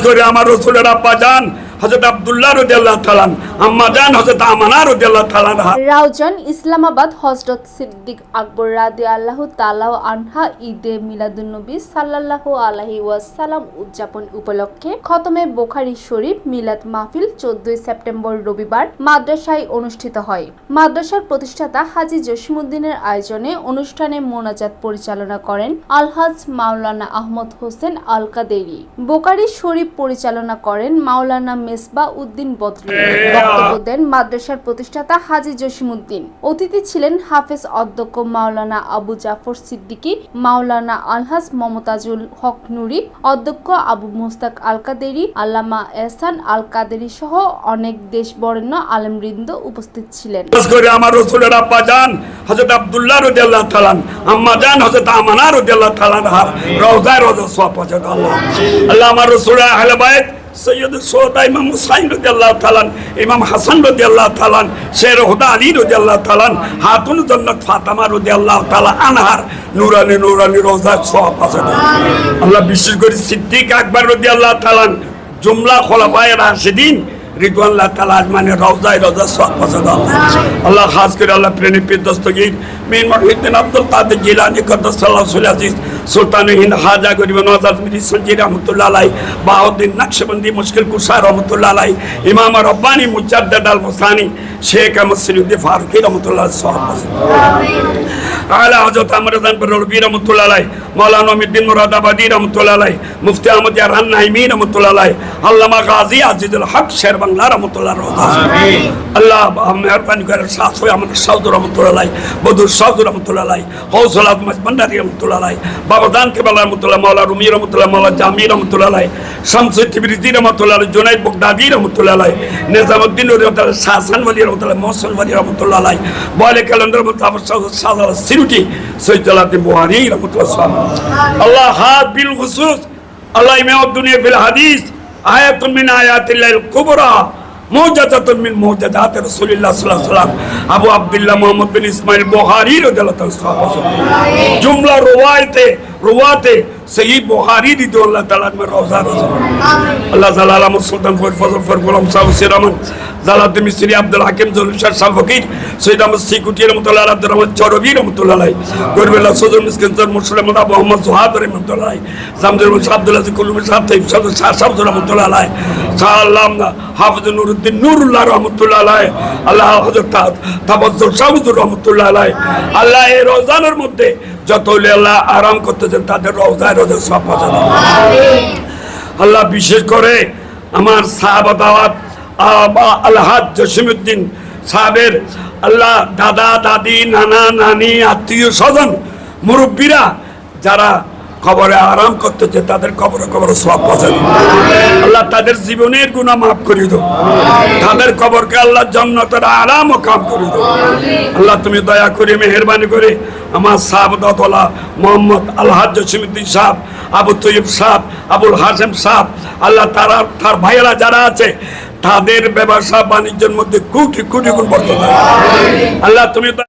করে আমার রাসূলের আব্বা জান হযরত আব্দুল্লাহ রাদিয়াল্লাহু তাআলা আম্মা জান হযরত আমানা রাদিয়াল্লাহু তাআলা। রাউজান ইসলামাবাদ হযরত সিদ্দিক আকবর রাদিয়াল্লাহু তাআলা আনহা ঈদে মিলাদুন্নবী সাল্লাল্লাহু আলাইহি ওয়াসাল্লাম উদযাপন উপলক্ষে খতমে বুখারী শরীফ মিলাদ মাহফিল 14 সেপ্টেম্বর রবিবার মাদ্রাসায় অনুষ্ঠিত হয়। মাদ্রাসার প্রতিষ্ঠাতা হাজী জসিমউদ্দিনের আয়োজনে অনুষ্ঠানে মোনাজাত পরিচালনা করেন আলহাজ মাওলানা আহমদ হোসেন আল কাদেরী। বুখারী শরীফ পরিচালনা করেন মাওলানা মেসবা উদ্দিন বদরী। বক্তব্য দেন মাদ্রাসার প্রতিষ্ঠাতা হাজী জসিমউদ্দিন। অতিথি ছিলেন হাফেজ অধ্যক্ষ মাওলানা আবু জাফর সিদ্দিকী, মাওলানা আলহাজ মমতাজুল হক নুরি, অধ্যক্ষ আবু মুস্তাক আল কাদেরী, আল্লামা এহসান আল কাদেরী সহ অনেক দেশ বরেণ্য আলেমবৃন্দ উপস্থিত ছিলেন। আমার রাসূলের আব্বা জান হযরত আব্দুল্লাহ রাদিয়াল্লাহু তাআলা আম্মা জান হযরত আমানা রাদিয়াল্লাহু তাআলা রওজায় রওজা সওয়াব পৌঁছাতে আল্লাহ আমার রাসূলের আহলে বাইত সৈয়দ সোহদা ইমাম হুসাইন রাদিয়াল্লাহু তাআলা, ইমাম হাসান রাদিয়াল্লাহু তাআলা, শের হুদা আলী রাদিয়াল্লাহু তাআলা, হাতুন জান্নাত ফাতেমা রাদিয়াল্লাহু তাআলা আনহার নূরানি নূরানি রওজা সওয়াব পৌঁছাতে আল্লাহ বিশেষ করে সিদ্দিক আকবর রাদিয়াল্লাহু তাআলা জুমলা খোলাফায়ে রাশিদিন রিদওয়ানুল্লাহ তাআলা আজমাইনের রওজায় রওজা সওয়াব পৌঁছাতে আল্লাহ খাস করে আল্লাহ প্রেমী পীর দস্তগীর মীর মুহিউদ্দিন আব্দুল কাদের জিলানী কদ্দাসাল্লাহু সিররাহু আজিজ, সুলতান হিন্দ খাজা গরিব নওয়াজ আজমিরি সঞ্জি রহমাতুল্লাহ আলাইহি, বাহাউদ্দিন নকশবন্দি মুশকিল কুশা রহমাতুল্লাহ আলাইহি, ইমাম রব্বানী মুজাদ্দিদ আল মুসানি শেখ আহমদ সিরিউদ্দিন ফারুকী রহমাতুল্লাহ সওয়াব আমিন। আলা হযরত আমরজান বরলবী রহমাতুল্লাহ আলাইহি, মাওলানা আমিউদ্দিন মুরাদাবাদী রহমাতুল্লাহ আলাইহি, মুফতি আহমদ ইয়ারান নাইমি রহমাতুল্লাহ আলাইহি, আল্লামা গাজী আজিজুল হক শের বাংলা রহমাতুল্লাহ আমিন। আল্লাহ মেহেরবানি করে শাহ হয়ে আমাদের সাউদ রহমাতুল্লাহ আলাইহি, বদর সাউদ রহমাতুল্লাহ আলাইহি, গৌসুল আজম ভান্ডারী রহমাতুল্লাহ আলাইহি, বাবাদান কেবলা রহমাতুল্লাহ, মাওলা রুমি রহমাতুল্লাহ, মাওলা জামি রহমাতুল্লাহ আলাইহি, শামসুল তিবরিজি রহমাতুল্লাহ আলাইহি, জুনাইদ বাগদাদি রহমাতুল্লাহ আলাইহি, নিজামউদ্দিন রহমাতুল্লাহ, শাহসান ওয়ালি রহমাতুল্লাহ, মহসিন ওয়ালি রহমাতুল্লাহ আলাইহি, বলে কালান্দার মুতাফা শাহজালাল সিরুটি সৈয়দ বুখারী রহমাতুল্লাহ আলাইহি। আল্লাহ হাদ বিল খুসুস আল্লাহ ইমাম দুনিয়া ফিল হাদিস আয়াতুন মিন আয়াতিল্লাহিল কুবরা মুজাদাতুন মিন মুজাদাতি রাসূলিল্লাহ সাল্লাল্লাহু আলাইহি ওয়াসাল্লাম আবু আব্দুল্লাহ মুহাম্মদ বিন ইসমাইল বুখারী রাদিয়াল্লাহু তাআলা জুমলা রওয়াতে সহিহ বুখারী রাদিয়াল্লাহু তাআলা में रोजा अल्लाह ताला मुसलमान फजल फर गुलाम साहब सिरमन জালাত মিসরি আব্দুল হাকিম জুলশাহ সাহেব ফকির সৈয়দ আহমদ সিকুটি রহমাতুল্লাহ আলাইহি, আব্দুর রহমান চরবি রহমাতুল্লাহ আলাইহি, গরবেলা সদর মিসকিন সর মুসলিম মোহাম্মদ সুহাদ রহমাতুল্লাহ আলাইহি, জামদুল আব্দুল্লাহ কুলুম সাহেব তাইব সদর শাহ সাহেব রহমাতুল্লাহ আলাইহি, সাল্লাম হাফিজ নুরউদ্দিন নুরুল্লাহ রহমাতুল্লাহ আলাইহি, আল্লাহ হযরত তাবাজ্জুল সাহেব রহমাতুল্লাহ আলাইহি। আল্লাহ এই রমজানের মধ্যে যত আল্লাহ আরাম করতেছেন তাদের রওজায় রওজা সওয়াব পৌঁছাতে আমিন। আল্লাহ বিশেষ করে আমার সাহাবা দাওয়াত আলহাজ জসিমউদ্দিন সাহেবের আল্লাহ দাদা দাদি নানা নানি আত্মীয় স্বজন মুরব্বীরা যারা কবরে আরাম করতেছে তাদের কবরে সওয়াব পৌঁছাবে আল্লাহ, তাদের জীবনের গুনাহ মাফ করে দাও, তাদের কবরকে আল্লাহ জান্নাতের আলা মাকাম করে দাও আল্লাহ। তুমি দয়া করে মেহেরবানি করে আমার সাহাবতওয়ালা মোহাম্মদ আলহাজ জসিমউদ্দিন সাহেব, আবু তৈয়ব সাহেব, আবুল হাসেম সাহেব আল্লাহ তার ভাইয়েরা যারা আছে তাদের ব্যবসা বাণিজ্যের মধ্যে কোটি কোটি গুণ বরকত আল্লাহ। তুমি